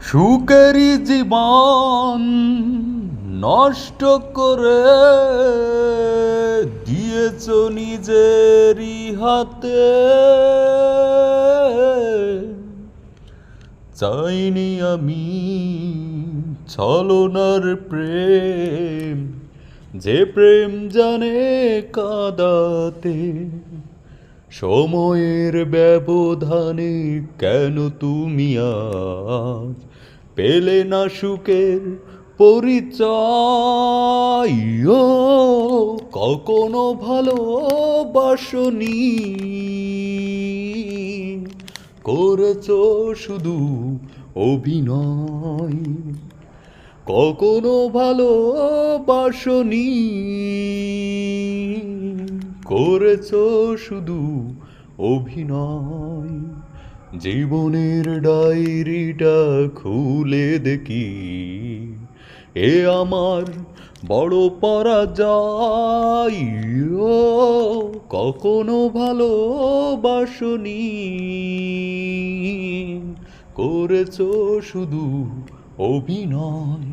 সুখেরই জীবন নষ্ট করে দিয়েছ নিজেরই হাতে। চাইনি আমি ছলনার প্রেম, যে প্রেম জানে কাঁদাতে। সময়ের ব্যবধানে কেন তুমি আজ পেলে না সুখের পরিচয়? ও কখনো ভালোবাসনি, করেছো শুধু অভিনয়। কখনো ভালোবাসনি, করেছো শুধু অভিনয়। জীবনের ডায়েরিটা খুলে দেখি, এ আমার বড় পরাজয়। ও কখনো ভালোবাসনি, করেছো শুধু অভিনয়।